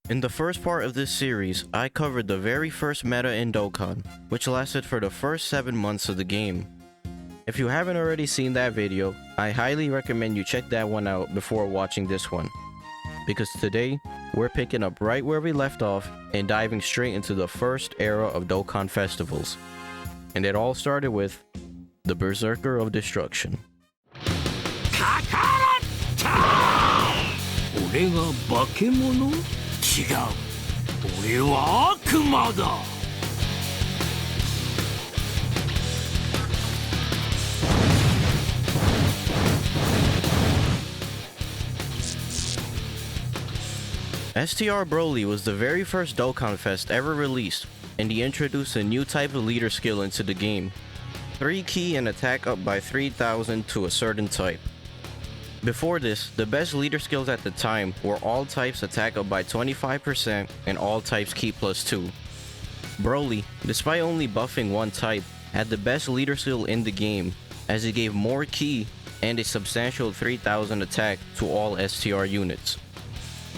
In the first part of this series, I covered the very first meta in Dokkan, which lasted for the first 7 months of the game. If you haven't already seen that video, I highly recommend you check that one out before watching this one. Because today, we're picking up right where we left off and diving straight into the first era of Dokkan festivals. And it all started with the Berserker of Destruction. 俺が化け物？違う。俺は悪魔だ。STR Broly was the very first Dokkan Fest ever released, and he introduced a new type of leader skill into the game. 3 key and attack up by 3000 to a certain type. Before this, the best leader skills at the time were all types attack up by 25% and all types key plus 2. Broly, despite only buffing one type, had the best leader skill in the game, as he gave more key and a substantial 3000 attack to all STR units.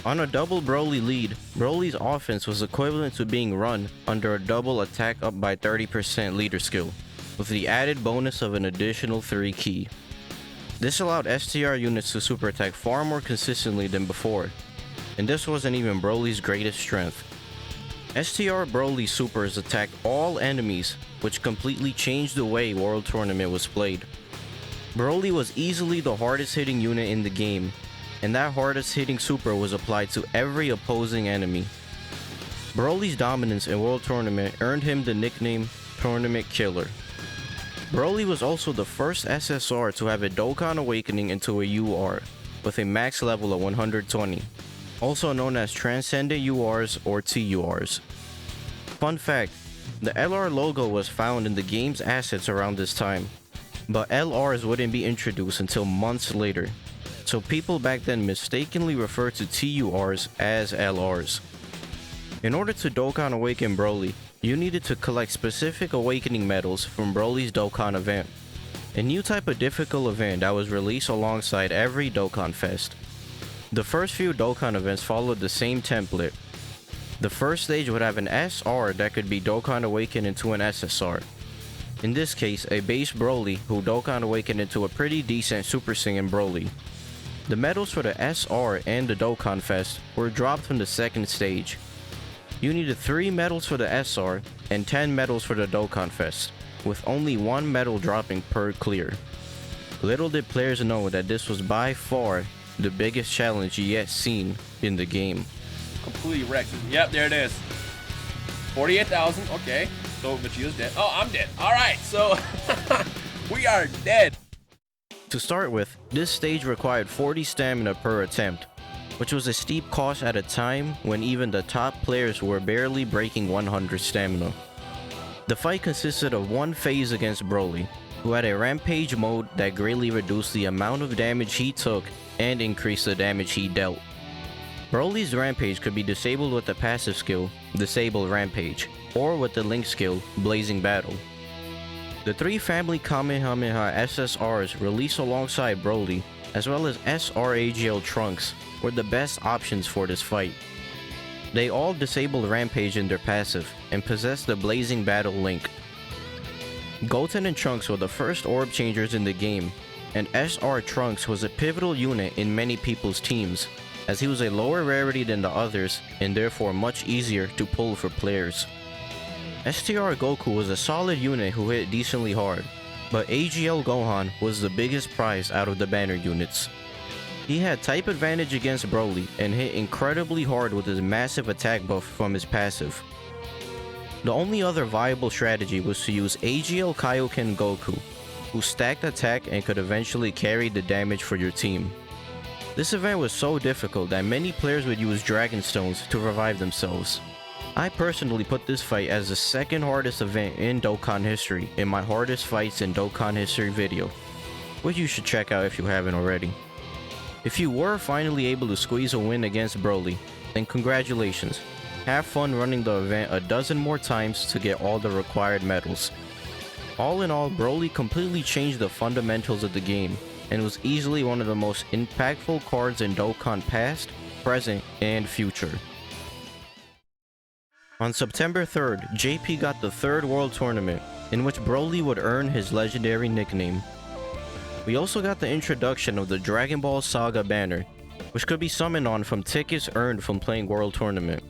On a double Broly lead, Broly's offense was equivalent to being run under a double attack up by 30% leader skill, with the added bonus of an additional 3 key. This allowed STR units to super attack far more consistently than before, and this wasn't even Broly's greatest strength. STR Broly supers attacked all enemies, which completely changed the way World Tournament was played. Broly was easily the hardest hitting unit in the game, and that hardest hitting super was applied to every opposing enemy. Broly's dominance in World Tournament earned him the nickname Tournament Killer. Broly was also the first SSR to have a Dokkan Awakening into a UR, with a max level of 120, also known as Transcendent URs or TURs. Fun fact, the LR logo was found in the game's assets around this time, but LRs wouldn't be introduced until months later, so people back then mistakenly referred to TURs as LRs. In order to Dokkan Awaken Broly, you needed to collect specific awakening medals from Broly's Dokkan event, a new type of difficult event that was released alongside every Dokkan Fest. The first few Dokkan events followed the same template. The first stage would have an SR that could be Dokkan Awakened into an SSR. In this case, a base Broly who Dokkan Awakened into a pretty decent Super Saiyan Broly. The medals for the SR and the Dokkan Fest were dropped from the second stage. You needed 3 medals for the SR and 10 medals for the Dokkan Fest, with only 1 medal dropping per clear. Little did players know that this was by far the biggest challenge yet seen in the game. Completely wrecked. Yep, there it is. 48,000. Okay. So Vegeta's dead. Oh, I'm dead. Alright, so we are dead. To start with, this stage required 40 stamina per attempt, which was a steep cost at a time when even the top players were barely breaking 100 stamina. The fight consisted of one phase against Broly, who had a rampage mode that greatly reduced the amount of damage he took and increased the damage he dealt. Broly's rampage could be disabled with the passive skill, Disable Rampage, or with the link skill, Blazing Battle. The 3 family Kamehameha SSRs released alongside Broly, as well as SR AGL Trunks, were the best options for this fight. They all disabled Rampage in their passive and possessed the Blazing Battle link. Goten and Trunks were the first orb changers in the game, and SR Trunks was a pivotal unit in many people's teams, as he was a lower rarity than the others and therefore much easier to pull for players. STR Goku was a solid unit who hit decently hard, but AGL Gohan was the biggest prize out of the banner units. He had type advantage against Broly and hit incredibly hard with his massive attack buff from his passive. The only other viable strategy was to use AGL Kaioken Goku, who stacked attack and could eventually carry the damage for your team. This event was so difficult that many players would use Dragon Stones to revive themselves. I personally put this fight as the second hardest event in Dokkan history in my hardest fights in Dokkan history video, which you should check out if you haven't already. If you were finally able to squeeze a win against Broly, then congratulations. Have fun running the event a dozen more times to get all the required medals. All in all, Broly completely changed the fundamentals of the game, and was easily one of the most impactful cards in Dokkan past, present, and future. On September 3rd, JP got the third World Tournament, in which Broly would earn his legendary nickname. We also got the introduction of the Dragon Ball Saga banner, which could be summoned on from tickets earned from playing World Tournament.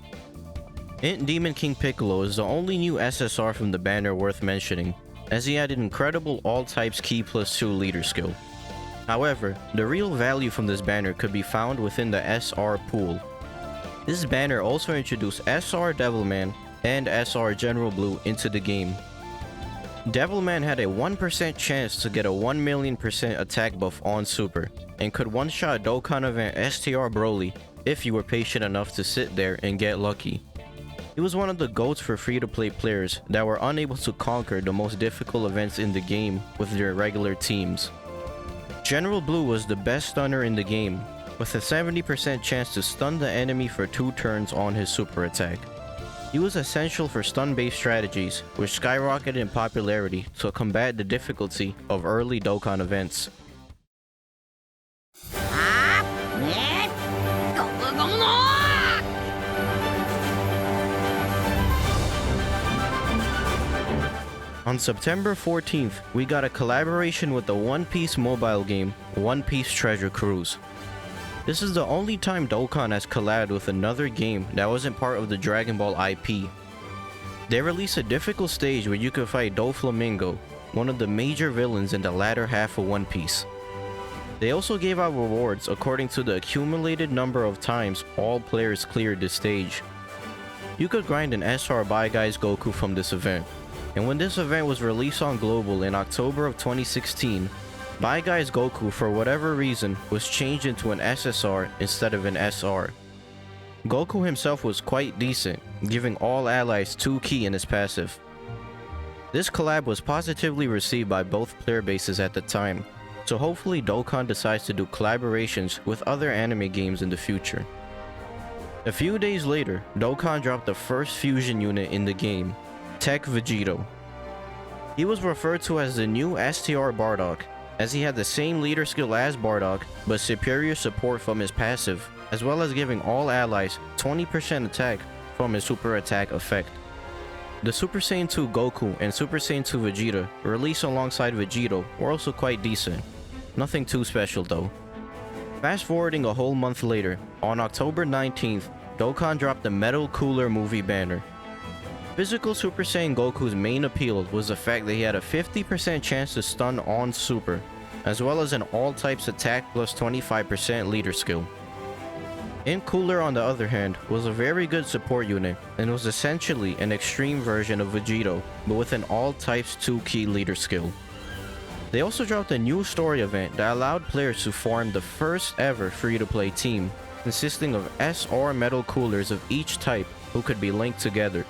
INT Demon King Piccolo is the only new SSR from the banner worth mentioning, as he had an incredible all-types key +2 leader skill. However, the real value from this banner could be found within the SR pool. This banner also introduced SR Devilman and SR General Blue into the game. Devilman had a 1% chance to get a 1,000,000% attack buff on Super, and could one-shot Dokkan event STR Broly if you were patient enough to sit there and get lucky. He was one of the GOATs for free-to-play players that were unable to conquer the most difficult events in the game with their regular teams. General Blue was the best stunner in the game, with a 70% chance to stun the enemy for 2 turns on his super attack. He was essential for stun-based strategies, which skyrocketed in popularity to combat the difficulty of early Dokkan events. On September 14th, we got a collaboration with the One Piece mobile game, One Piece Treasure Cruise. This is the only time Dokkan has collabed with another game that wasn't part of the Dragon Ball IP. They released a difficult stage where you could fight Doflamingo, one of the major villains in the latter half of One Piece. They also gave out rewards according to the accumulated number of times all players cleared this stage. You could grind an SR Bye Guys Goku from this event, and when this event was released on Global in October of 2016, Bye Guys Goku for whatever reason was changed into an SSR instead of an SR. Goku himself was quite decent, giving all allies 2 ki in his passive. This collab was positively received by both player bases at the time, so hopefully Dokkan decides to do collaborations with other anime games in the future. A few days later, Dokkan dropped the first fusion unit in the game, TEQ Vegeta. He was referred to as the new STR Bardock, as he had the same leader skill as Bardock, but superior support from his passive, as well as giving all allies 20% attack from his super attack effect. The Super Saiyan 2 Goku and Super Saiyan 2 Vegeta, released alongside Vegeta, were also quite decent. Nothing too special though. Fast forwarding a whole month later, on October 19th, Dokkan dropped the Metal Cooler movie banner. Physical Super Saiyan Goku's main appeal was the fact that he had a 50% chance to stun on Super, as well as an all-types attack plus 25% leader skill. INT Cooler, on the other hand, was a very good support unit, and was essentially an extreme version of Vegeta, but with an all-types 2 ki leader skill. They also dropped a new story event that allowed players to form the first ever free-to-play team, consisting of SR Metal Coolers of each type who could be linked together.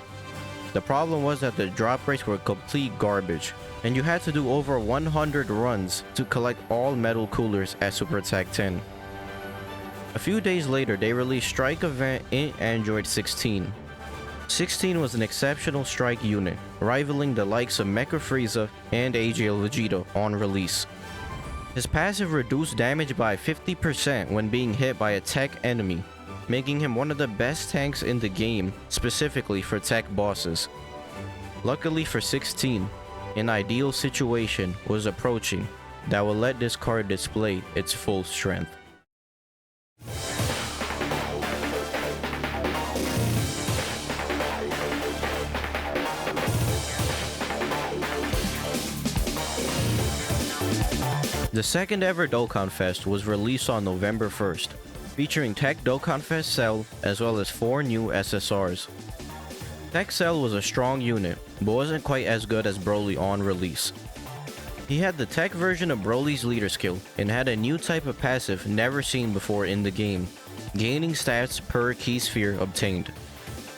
The problem was that the drop rates were complete garbage, and you had to do over 100 runs to collect all metal coolers at Super Attack 10. A few days later, they released Strike Event in Android 16. 16 was an exceptional strike unit, rivaling the likes of Mecha Frieza and AGL Vegeta on release. His passive reduced damage by 50% when being hit by a tech enemy, making him one of the best tanks in the game, specifically for tech bosses. Luckily for 16, an ideal situation was approaching that will let this card display its full strength. The second ever Dokkan Fest was released on November 1st, featuring TEQ Dokkan Fest Cell as well as 4 new SSRs. TEQ Cell was a strong unit, but wasn't quite as good as Broly on release. He had the tech version of Broly's leader skill, and had a new type of passive never seen before in the game, gaining stats per key sphere obtained.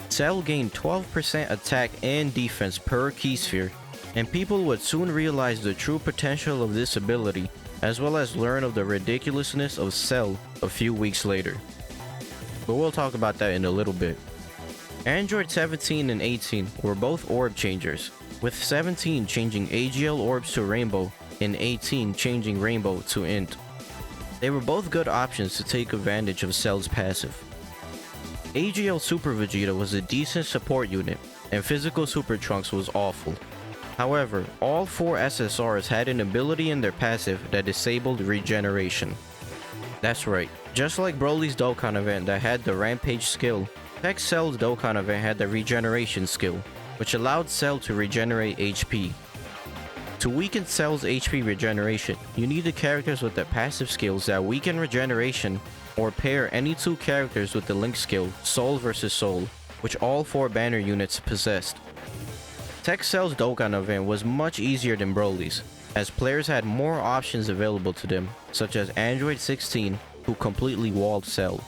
Cell gained 12% attack and defense per key sphere, and people would soon realize the true potential of this ability, as well as learn of the ridiculousness of Cell a few weeks later. But we'll talk about that in a little bit. Android 17 and 18 were both orb changers, with 17 changing AGL orbs to Rainbow and 18 changing Rainbow to INT. They were both good options to take advantage of Cell's passive. AGL Super Vegeta was a decent support unit, and Physical Super Trunks was awful. However, all 4 SSRs had an ability in their passive that disabled regeneration. That's right, just like Broly's Dokkan event that had the Rampage skill, TEQ Cell's Dokkan event had the Regeneration skill, which allowed Cell to regenerate HP. To weaken Cell's HP regeneration, you needed characters with the passive skills that weaken regeneration, or pair any 2 characters with the link skill, Soul vs Soul, which all 4 banner units possessed. TEQ Cell's Dokkan event was much easier than Broly's, as players had more options available to them, such as Android 16, who completely walled Cell.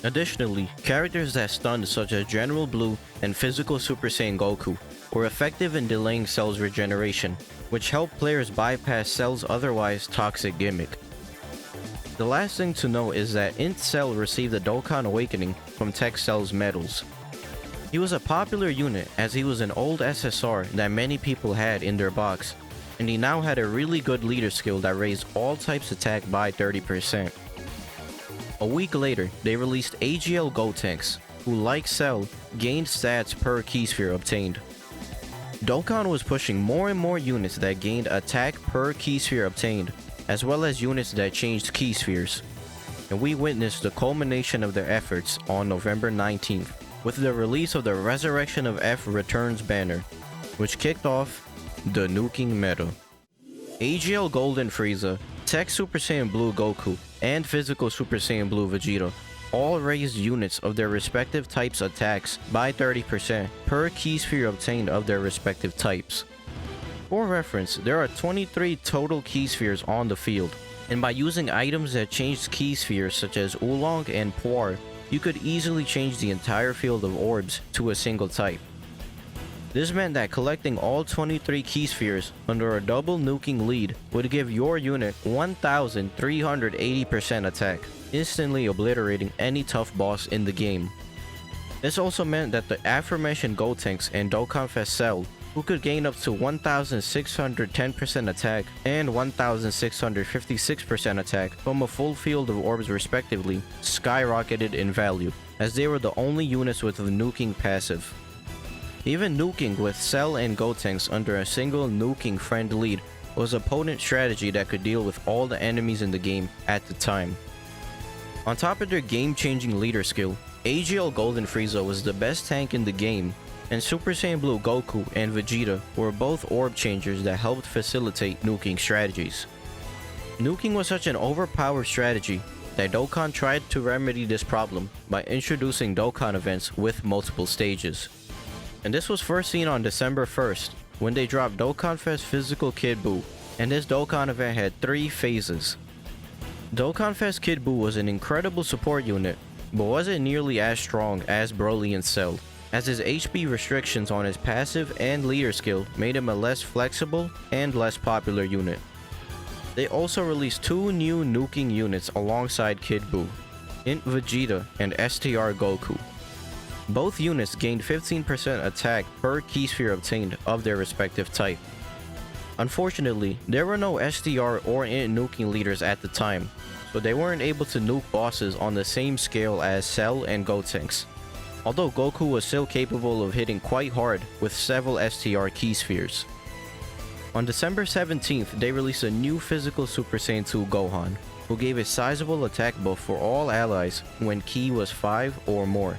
Additionally, characters that stunned such as General Blue and Physical Super Saiyan Goku were effective in delaying Cell's regeneration, which helped players bypass Cell's otherwise toxic gimmick. The last thing to note is that INT Cell received the Dokkan Awakening from TEQ Cell's medals. He was a popular unit as he was an old SSR that many people had in their box, and he now had a really good leader skill that raised all types attack by 30%. A week later, they released AGL Gotenks, who like Cell, gained stats per key sphere obtained. Dokkan was pushing more and more units that gained attack per key sphere obtained, as well as units that changed key spheres. And we witnessed the culmination of their efforts on November 19th, with the release of the Resurrection of F Returns banner, which kicked off the Nuking Meta. AGL Golden Frieza, TEQ Super Saiyan Blue Goku, and Physical Super Saiyan Blue Vegeta all raised units of their respective types' attacks by 30% per key sphere obtained of their respective types. For reference, there are 23 total key spheres on the field, and by using items that changed key spheres such as Oolong and Puar, you could easily change the entire field of orbs to a single type. This meant that collecting all 23 key spheres under a double nuking lead would give your unit 1380% attack, instantly obliterating any tough boss in the game. This also meant that the aforementioned Gotenks and Dokkan Fest Cell, who could gain up to 1610% attack and 1656% attack from a full field of orbs respectively, skyrocketed in value, as they were the only units with the nuking passive. Even nuking with Cell and Gotenks under a single nuking friend lead was a potent strategy that could deal with all the enemies in the game at the time. On top of their game-changing leader skill, AGL Golden Frieza was the best tank in the game, and Super Saiyan Blue Goku and Vegeta were both orb changers that helped facilitate nuking strategies. Nuking was such an overpowered strategy that Dokkan tried to remedy this problem by introducing Dokkan events with multiple stages. And this was first seen on December 1st, when they dropped Dokkan Fest Physical Kid Buu, and this Dokkan event had 3 phases. Dokkan Fest Kid Buu was an incredible support unit, but wasn't nearly as strong as Broly and Cell, as his HP restrictions on his passive and leader skill made him a less flexible and less popular unit. They also released 2 new nuking units alongside Kid Buu, INT Vegeta and STR Goku. Both units gained 15% attack per key sphere obtained of their respective type. Unfortunately, there were no STR or INT nuking leaders at the time, so they weren't able to nuke bosses on the same scale as Cell and Gotenks, although Goku was still capable of hitting quite hard with several STR key spheres. On December 17th, they released a new Physical Super Saiyan 2 Gohan, who gave a sizable attack buff for all allies when key was 5 or more.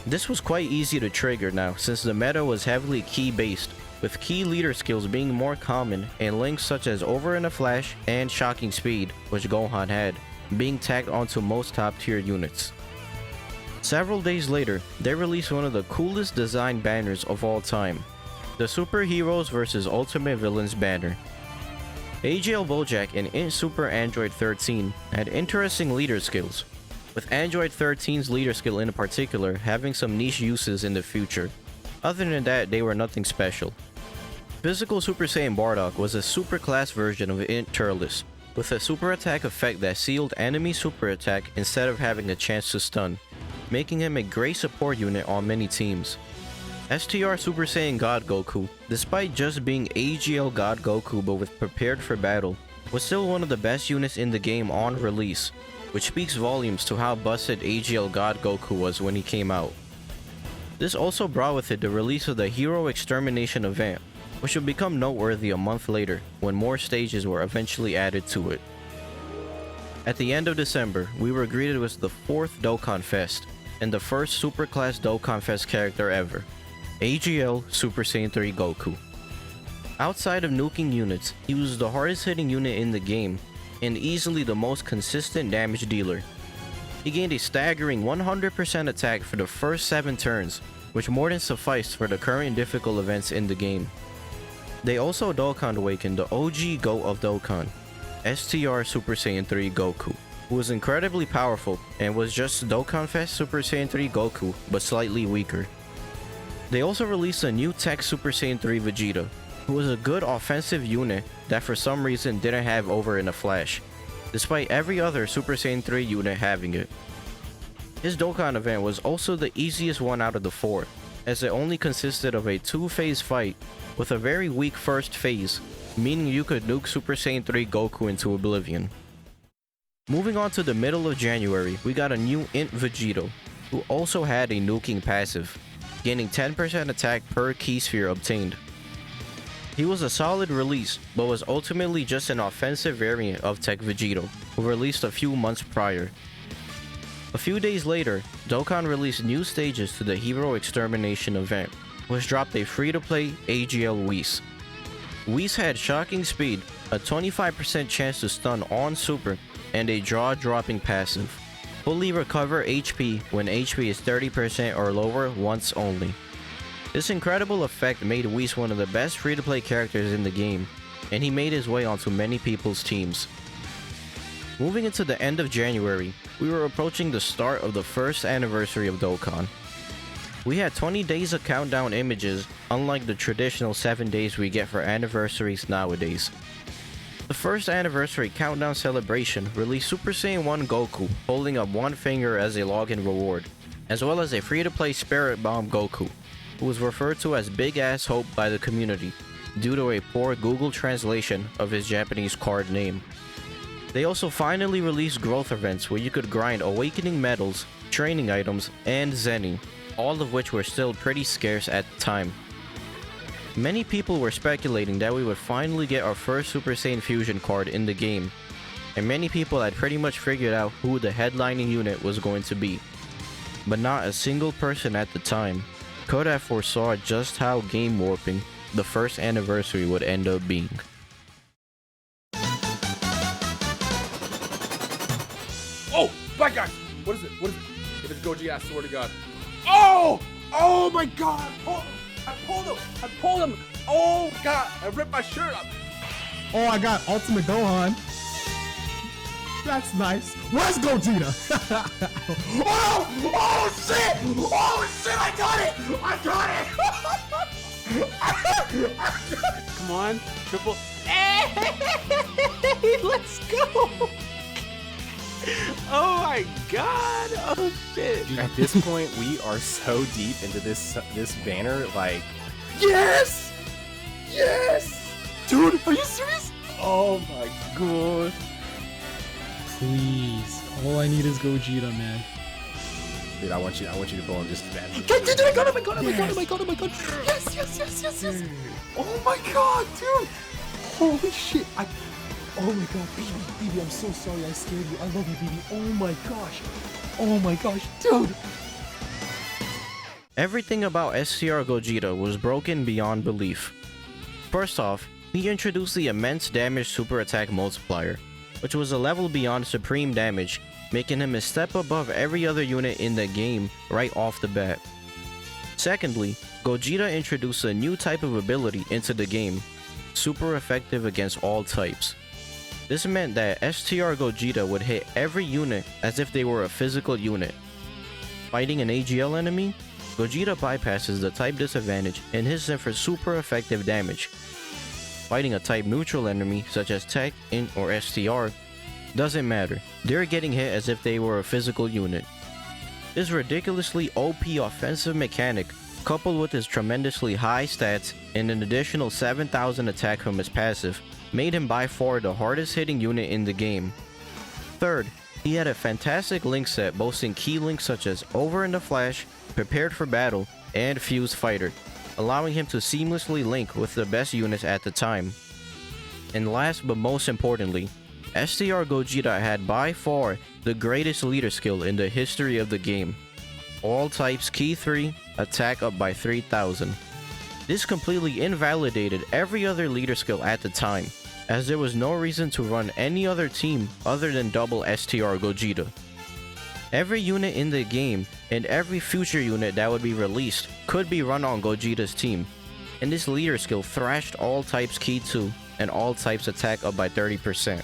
This was quite easy to trigger now since the meta was heavily key based, with key leader skills being more common and links such as Over in a Flash and Shocking Speed, which Gohan had, being tagged onto most top tier units. Several days later, they released one of the coolest design banners of all time, the Superheroes vs Ultimate Villains banner. AGL Bojack and INT Super Android 13 had interesting leader skills, with Android 13's leader skill in particular having some niche uses in the future. Other than that, they were nothing special. Physical Super Saiyan Bardock was a superclass version of INT Turles, with a super attack effect that sealed enemy super attack instead of having a chance to stun, making him a great support unit on many teams. STR Super Saiyan God Goku, despite just being AGL God Goku but with prepared for battle, was still one of the best units in the game on release, which speaks volumes to how busted AGL God Goku was when he came out. This also brought with it the release of the Hero Extermination event, which would become noteworthy a month later when more stages were eventually added to it. At the end of December, we were greeted with the 4th Dokkan Fest, and the first Superclass Dokkan Fest character ever, AGL Super Saiyan 3 Goku. Outside of nuking units, he was the hardest hitting unit in the game, and easily the most consistent damage dealer. He gained a staggering 100% attack for the first 7 turns, which more than sufficed for the current difficult events in the game. They also Dokkan awakened the OG GOAT of Dokkan, STR Super Saiyan 3 Goku, who was incredibly powerful and was just Dokkan Fest Super Saiyan 3 Goku but slightly weaker. They also released a new TEQ Super Saiyan 3 Vegeta, who was a good offensive unit that for some reason didn't have over in a flash, despite every other Super Saiyan 3 unit having it. His Dokkan event was also the easiest one out of the 4, as it only consisted of a 2-phase fight with a very weak first phase, meaning you could nuke Super Saiyan 3 Goku into oblivion. Moving on to the middle of January, we got a new INT Vegeta, who also had a nuking passive, gaining 10% attack per key sphere obtained. He was a solid release, but was ultimately just an offensive variant of TEQ Vegeta, who released a few months prior. A few days later, Dokkan released new stages to the Hero Extermination event, which dropped a free-to-play AGL Whis. Whis had shocking speed, a 25% chance to stun on super, and a jaw-dropping passive. Fully recover HP when HP is 30% or lower once only. This incredible effect made Whis one of the best free-to-play characters in the game, and he made his way onto many people's teams. Moving into the end of January, we were approaching the start of the first anniversary of Dokkan. We had 20 days of countdown images, unlike the traditional 7 days we get for anniversaries nowadays. The first anniversary countdown celebration released Super Saiyan 1 Goku holding up one finger as a login reward, as well as a free-to-play Spirit Bomb Goku, who was referred to as Big Ass Hope by the community due to a poor Google translation of his Japanese card name. They also finally released growth events where you could grind awakening medals, training items, and Zenny, all of which were still pretty scarce at the time. Many people were speculating that we would finally get our first Super Saiyan Fusion card in the game, and many people had pretty much figured out who the headlining unit was going to be. But not a single person at the time could have foresaw just how game warping the first anniversary would end up being. Oh my gosh! What is it? What is it? If it's Gogeta, I swear to God. Oh! Oh my God! I pulled him! I pulled him! Oh God! I ripped my shirt up! Oh, I got Ultimate Gohan. That's nice. Where's Gogeta? Oh! Oh shit! Oh shit! I got it! I got it! Come on, triple. Hey! Let's go! Oh my God! Oh shit! Dude, at this point, we are so deep into this banner. Like, Yes! Yes! dude, are you serious? Oh my God! Please. All I need is Gogeta, man. Dude, I want you to pull him just that. I got him! I got him! I got him! I got him! I got him! Yes! Yes! Yes! Yes! Yes! Oh my God, dude! Holy shit! Oh my God, BB, I'm so sorry I scared you. I love you, BB. Oh my gosh, dude! Everything about STR Gogeta was broken beyond belief. First off, he introduced the immense damage super attack multiplier, which was a level beyond supreme damage, making him a step above every other unit in the game right off the bat. Secondly, Gogeta introduced a new type of ability into the game, super effective against all types. This meant that STR Gogeta would hit every unit as if they were a physical unit. Fighting an AGL enemy, Gogeta bypasses the type disadvantage and hits them for super effective damage. Fighting a type neutral enemy such as TEQ, INT, or STR doesn't matter, they're getting hit as if they were a physical unit. This ridiculously OP offensive mechanic, coupled with his tremendously high stats and an additional 7,000 attack from his passive, made him by far the hardest hitting unit in the game. Third, He had a fantastic link set boasting key links such as Over in the Flash, Prepared for Battle, and Fuse Fighter, allowing him to seamlessly link with the best units at the time. And last but most importantly, STR Gogeta had by far the greatest leader skill in the history of the game. All types Key 3, attack up by 3000. This completely invalidated every other leader skill at the time, as there was no reason to run any other team other than double STR Gogeta. Every unit in the game and every future unit that would be released could be run on Gogeta's team, and this leader skill thrashed all types Key 2 and all types attack up by 30%.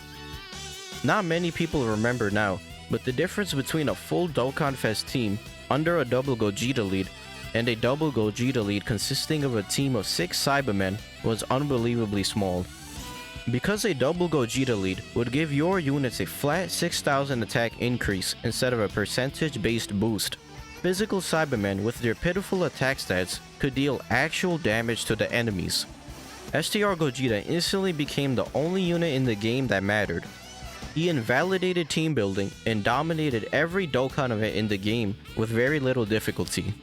Not many people remember now, but the difference between a full Dokkan Fest team under a double Gogeta lead and a double Gogeta lead consisting of a team of 6 Cybermen was unbelievably small. Because a double Gogeta lead would give your units a flat 6000 attack increase instead of a percentage based boost, physical Cybermen with their pitiful attack stats could deal actual damage to the enemies. STR Gogeta instantly became the only unit in the game that mattered. He invalidated team building and dominated every Dokkan event in the game with very little difficulty.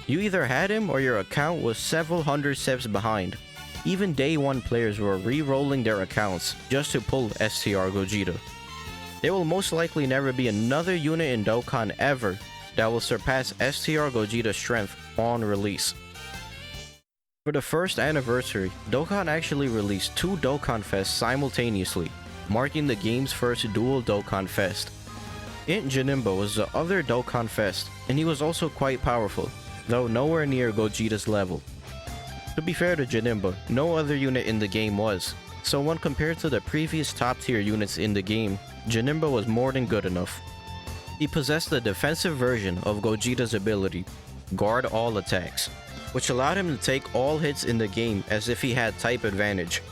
You either had him or your account was several hundred steps behind. Even day 1 players were re-rolling their accounts just to pull STR Gogeta. There will most likely never be another unit in Dokkan ever that will surpass STR Gogeta's strength on release. For the first anniversary, Dokkan actually released 2 Dokkan Fests simultaneously, marking the game's first dual Dokkan Fest. INT Janemba was the other Dokkan Fest, and he was also quite powerful, though nowhere near Gogeta's level. To be fair to Janemba, no other unit in the game was, so when compared to the previous top tier units in the game, Janemba was more than good enough. He possessed the defensive version of Gogeta's ability, Guard All Attacks, which allowed him to take all hits in the game as if he had type advantage.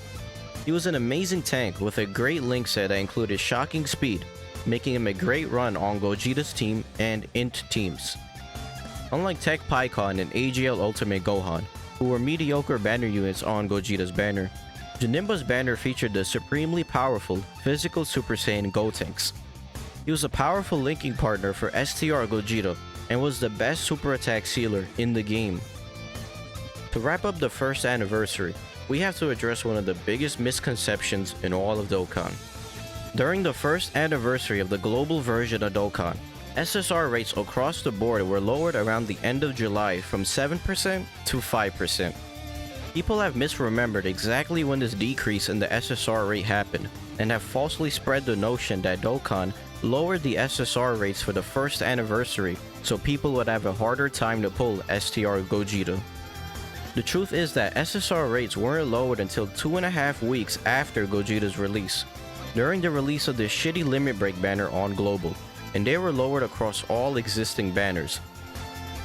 He was an amazing tank with a great link set that included shocking speed, making him a great run on Gogeta's team and INT teams. Unlike TEQ Pikkon and AGL Ultimate Gohan, who were mediocre banner units on Gogeta's banner, Janemba's banner featured the supremely powerful physical Super Saiyan Gotenks. He was a powerful linking partner for STR Gogeta and was the best super attack sealer in the game. To wrap up the first anniversary, we have to address one of the biggest misconceptions in all of Dokkan. During the first anniversary of the global version of Dokkan, SSR rates across the board were lowered around the end of July from 7% to 5%. People have misremembered exactly when this decrease in the SSR rate happened, and have falsely spread the notion that Dokkan lowered the SSR rates for the first anniversary so people would have a harder time to pull STR Gogeta. The truth is that SSR rates weren't lowered until 2.5 weeks after Gogeta's release, during the release of the shitty Limit Break banner on Global, and they were lowered across all existing banners.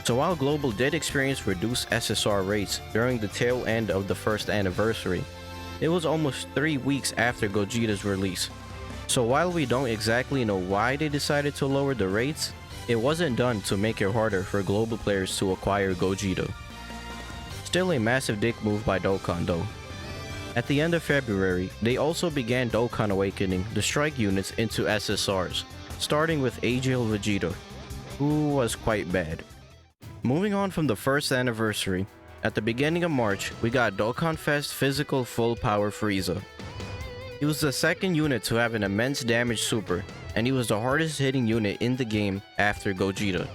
So while Global did experience reduced SSR rates during the tail end of the first anniversary, it was almost 3 weeks after Gogeta's release. So while we don't exactly know why they decided to lower the rates, it wasn't done to make it harder for Global players to acquire Gogeta. Still a massive dick move by Dokkan though. At the end of February, they also began Dokkan Awakening the strike units into SSRs, starting with AGL Vegeta, who was quite bad. Moving on from the first anniversary, at the beginning of March, we got Dokkan Fest Physical Full Power Frieza. He was the second unit to have an immense damage super, and he was the hardest hitting unit in the game after Gogeta.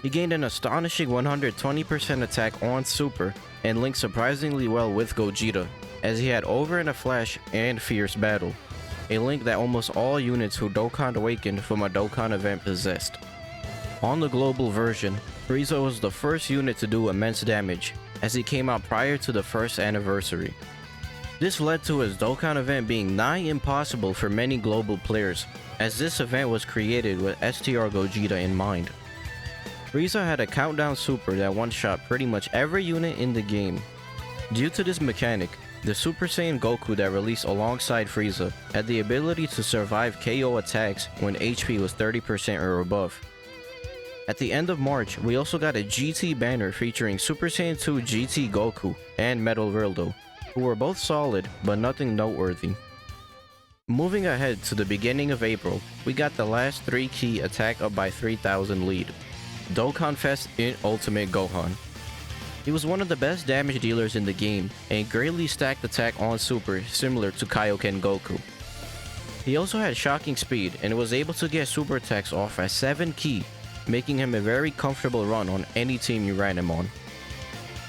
He gained an astonishing 120% attack on super, and linked surprisingly well with Gogeta, as he had Over in a Flash and Fierce Battle, a link that almost all units who Dokkan Awakened from a Dokkan event possessed. On the global version, Frieza was the first unit to do immense damage, as he came out prior to the first anniversary. This led to his Dokkan event being nigh impossible for many global players, as this event was created with STR Gogeta in mind. Frieza had a countdown super that one-shot pretty much every unit in the game. Due to this mechanic, the Super Saiyan Goku that released alongside Frieza had the ability to survive KO attacks when HP was 30% or above. At the end of March, we also got a GT banner featuring Super Saiyan 2 GT Goku and Metal Rildo, who were both solid but nothing noteworthy. Moving ahead to the beginning of April, we got the last 3 key attack up by 3000 lead. Dokkan Fest INT Ultimate Gohan. He was one of the best damage dealers in the game and greatly stacked attack on super similar to Kaioken Goku. He also had shocking speed and was able to get super attacks off at 7 key, making him a very comfortable run on any team you ran him on.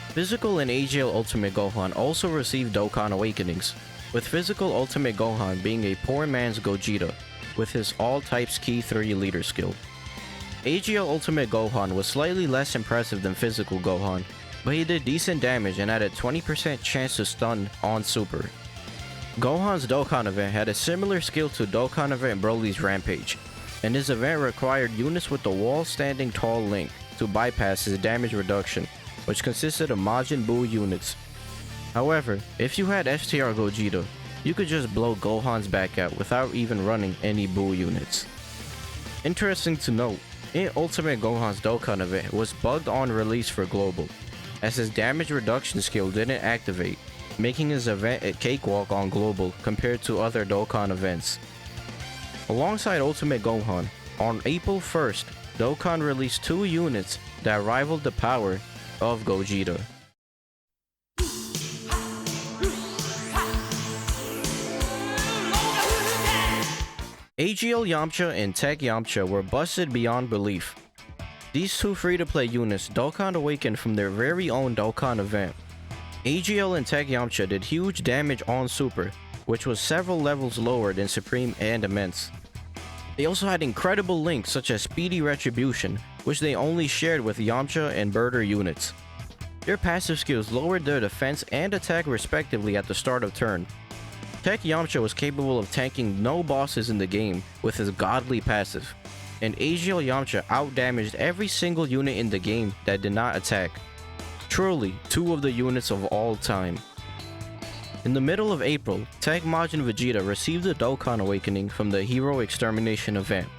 Physical and AGL Ultimate Gohan also received Dokkan Awakenings, with Physical Ultimate Gohan being a poor man's Gogeta, with his all types key 3 leader skill. AGL Ultimate Gohan was slightly less impressive than Physical Gohan, but he did decent damage and had a 20% chance to stun on super. Gohan's Dokkan event had a similar skill to Dokkan event Broly's Rampage, and his event required units with the wall standing tall link to bypass his damage reduction, which consisted of Majin Buu units. However, if you had STR Gogeta, you could just blow Gohan's back out without even running any Buu units. Interesting to note, INT Ultimate Gohan's Dokkan event was bugged on release for Global, as his damage reduction skill didn't activate, making his event a cakewalk on Global compared to other Dokkan events. Alongside Ultimate Gohan, on April 1st, Dokkan released 2 units that rivaled the power of Gogeta. AGL Yamcha and TEQ Yamcha were busted beyond belief. These 2 free-to-play units Dokkan awakened from their very own Dokkan event. AGL and TEQ Yamcha did huge damage on Super, which was several levels lower than Supreme and Immense. They also had incredible links such as Speedy Retribution, which they only shared with Yamcha and Birder units. Their passive skills lowered their defense and attack respectively at the start of turn. TEQ Yamcha was capable of tanking no bosses in the game with his godly passive, and AGL Yamcha outdamaged every single unit in the game that did not attack. Truly, 2 of the units of all time. In the middle of April, TEQ Majin Vegeta received a Dokkan Awakening from the Hero Extermination event,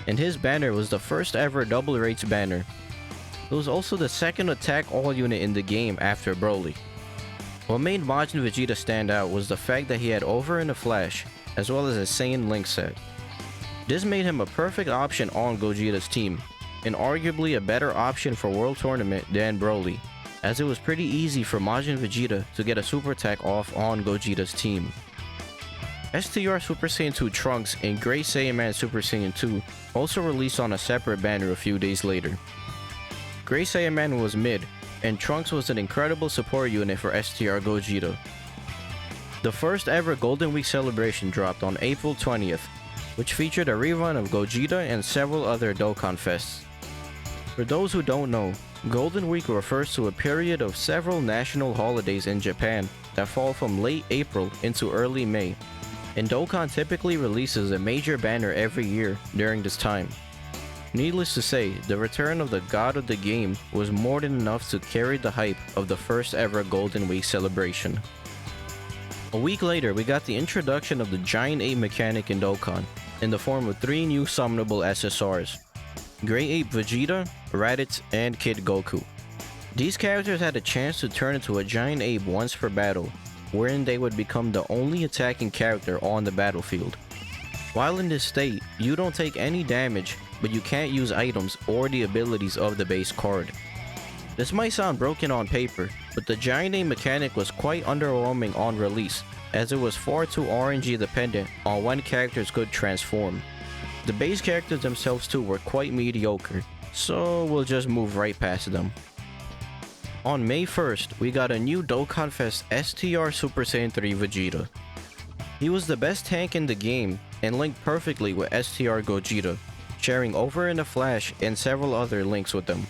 and his banner was the first ever double rates banner. It was also the second attack all unit in the game after Broly. What made Majin Vegeta stand out was the fact that he had Over in a Flash, as well as a Saiyan Link set. This made him a perfect option on Gogeta's team, and arguably a better option for World Tournament than Broly, as it was pretty easy for Majin Vegeta to get a super attack off on Gogeta's team. STR Super Saiyan 2 Trunks and Great Saiyaman Super Saiyan 2 also released on a separate banner a few days later. Great Saiyaman was mid, and Trunks was an incredible support unit for STR Gogeta. The first ever Golden Week celebration dropped on April 20th, which featured a rerun of Gogeta and several other Dokkan Fests. For those who don't know, Golden Week refers to a period of several national holidays in Japan that fall from late April into early May, and Dokkan typically releases a major banner every year during this time. Needless to say, the return of the god of the game was more than enough to carry the hype of the first ever Golden Week celebration. A week later, we got the introduction of the Giant Ape mechanic in Dokkan, in the form of 3 new summonable SSRs: Great Ape Vegeta, Raditz, and Kid Goku. These characters had a chance to turn into a giant ape once per battle, wherein they would become the only attacking character on the battlefield. While in this state, you don't take any damage, but you can't use items or the abilities of the base card. This might sound broken on paper, but the Giant Ape mechanic was quite underwhelming on release, as it was far too RNG dependent on when characters could transform. The base characters themselves too were quite mediocre, so we'll just move right past them. On May 1st, we got a new Dokkan Fest STR Super Saiyan 3 Vegeta. He was the best tank in the game and linked perfectly with STR Gogeta, sharing Over in a Flash and several other links with them.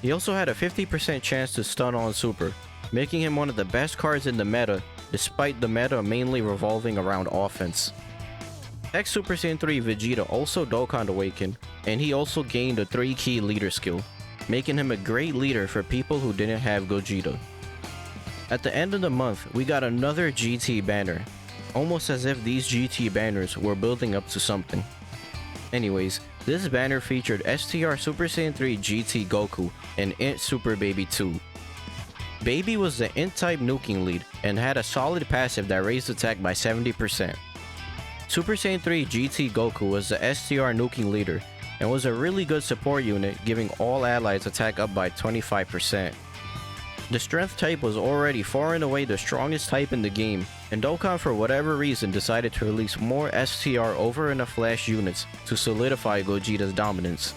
He also had a 50% chance to stun on Super, making him one of the best cards in the meta, despite the meta mainly revolving around offense. TEQ Super Saiyan 3 Vegeta also Dokkan Awakened, and he also gained a 3 key leader skill, making him a great leader for people who didn't have Gogeta. At the end of the month, we got another GT banner, almost as if these GT banners were building up to something. Anyways, this banner featured STR Super Saiyan 3 GT Goku and INT Super Baby 2. Baby was the INT type nuking lead and had a solid passive that raised attack by 70%. Super Saiyan 3 GT Goku was the STR Nuking leader and was a really good support unit, giving all allies attack up by 25%. The strength type was already far and away the strongest type in the game, and Dokkan for whatever reason decided to release more STR over in a flash units to solidify Gogeta's dominance.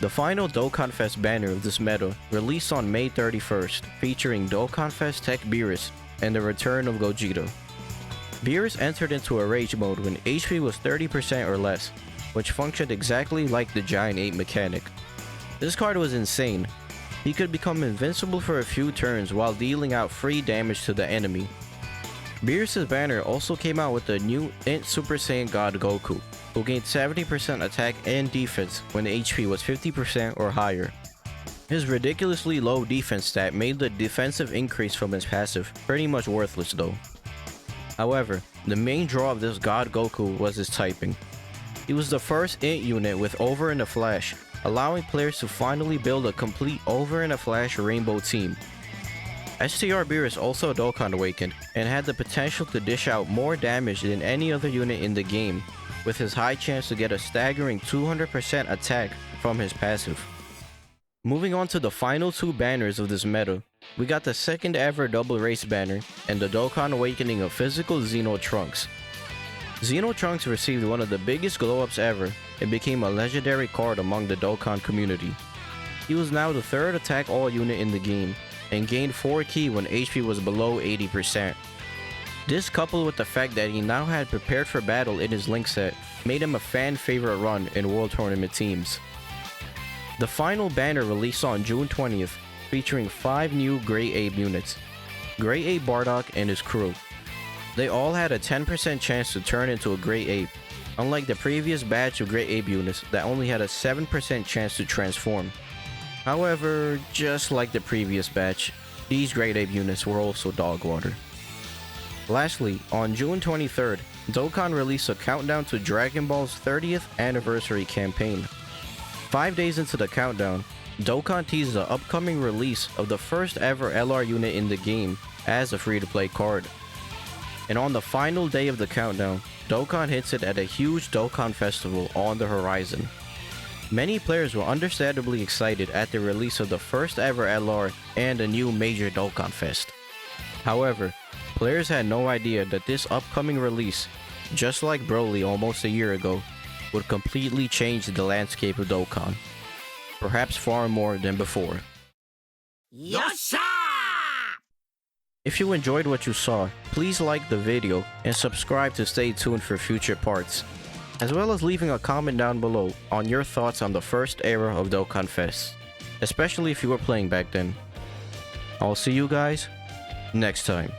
The final Dokkan Fest banner of this meta released on May 31st, featuring Dokkan Fest TEQ Beerus and the return of Gogeta. Beerus entered into a rage mode when HP was 30% or less, which functioned exactly like the Giant Ape mechanic. This card was insane. He could become invincible for a few turns while dealing out free damage to the enemy. Beerus' banner also came out with the new INT Super Saiyan God Goku, who gained 70% attack and defense when HP was 50% or higher. His ridiculously low defense stat made the defensive increase from his passive pretty much worthless though. However, the main draw of this God Goku was his typing. He was the first INT unit with Over in a Flash, allowing players to finally build a complete Over in a Flash rainbow team. STR Beerus also Dokkan awakened and had the potential to dish out more damage than any other unit in the game, with his high chance to get a staggering 200% attack from his passive. Moving on to the final two banners of this meta, we got the second ever double race banner and the Dokkan awakening of physical Xeno Trunks. Xeno Trunks received one of the biggest glow-ups ever and became a legendary card among the Dokkan community. He was now the third attack all unit in the game and gained 4 ki when HP was below 80%. This, coupled with the fact that he now had prepared for battle in his link set, made him a fan favorite run in World Tournament teams. The final banner released on June 20th, featuring 5 new Grey Ape units, Grey Ape Bardock and his crew. They all had a 10% chance to turn into a Grey Ape, unlike the previous batch of Grey Ape units that only had a 7% chance to transform. However, just like the previous batch, these Grey Ape units were also dog water. Lastly, on June 23rd, Dokkan released a countdown to Dragon Ball's 30th anniversary campaign. 5 days into the countdown, Dokkan teased the upcoming release of the first ever LR unit in the game as a free-to-play card. And on the final day of the countdown, Dokkan hinted at a huge Dokkan festival on the horizon. Many players were understandably excited at the release of the first ever LR and a new major Dokkan Fest. However, players had no idea that this upcoming release, just like Broly almost a year ago, would completely change the landscape of Dokkan. Perhaps far more than before. Yosha! If you enjoyed what you saw, please like the video and subscribe to stay tuned for future parts, as well as leaving a comment down below on your thoughts on the first era of Dokkan Fest, especially if you were playing back then. I'll see you guys next time.